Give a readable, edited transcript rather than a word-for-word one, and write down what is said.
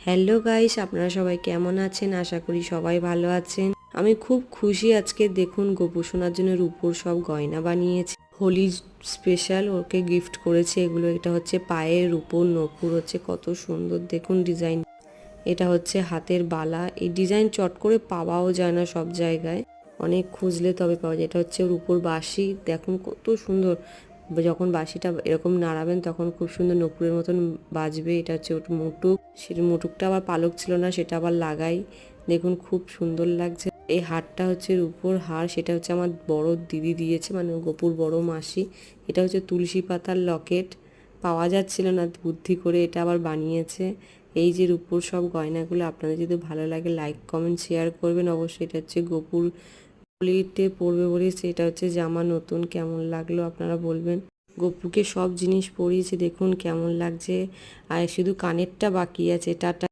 Hello guys, আপনারা সবাই কেমন আছেন? আশা করি সবাই ভালো আছেন। আমি খুব খুশি আজকে। দেখুন, গোপু সোনার জন্য রূপোর সব গয়না বানিয়েছে। হোলি স্পেশাল ওকে গিফট করেছে এগুলো। এটা হচ্ছে পায়ের রূপোর নপুর, হচ্ছে কত সুন্দর দেখুন ডিজাইন। এটা হচ্ছে হাতের বালা। এই ডিজাইন চট করে পাওয়াও যায় না সব জায়গায়, অনেক খুঁজলে তবে পাওয়া যায়। এটা হচ্ছে রূপোর বাঁশি, দেখুন কত সুন্দর। যখন বাঁশিটা এরকম নাড়াবেন তখন খুব সুন্দর নপুরের মতন বাজবে। এটা হচ্ছে ওর মুটুক, সেই মুটুকটা আবার পালক ছিল না, সেটা আবার লাগাই। দেখুন খুব সুন্দর লাগছে। এই হারটা হচ্ছে রূপোর হার, সেটা হচ্ছে আমার বড় দিদি দিয়েছে, মানে গোপুর বড় মাসি। এটা হচ্ছে তুলসী পাতার লকেট, পাওয়া যাচ্ছিল না, বুদ্ধি করে এটা আবার বানিয়েছে। এই যে রূপোর সব গয়নাগুলো, আপনাদের যদি ভালো লাগে লাইক কমেন্ট শেয়ার করবেন অবশ্যই। এটা হচ্ছে গোপুর হোলিতে পরবে বলেছে। এটা হচ্ছে জামা নতুন, কেমন লাগলো আপনারা বলবেন। গপুকে সব জিনিস পরিয়েছে, দেখুন কেমন লাগছে। আর শুধু কানেরটা বাকি আছে। টাটা।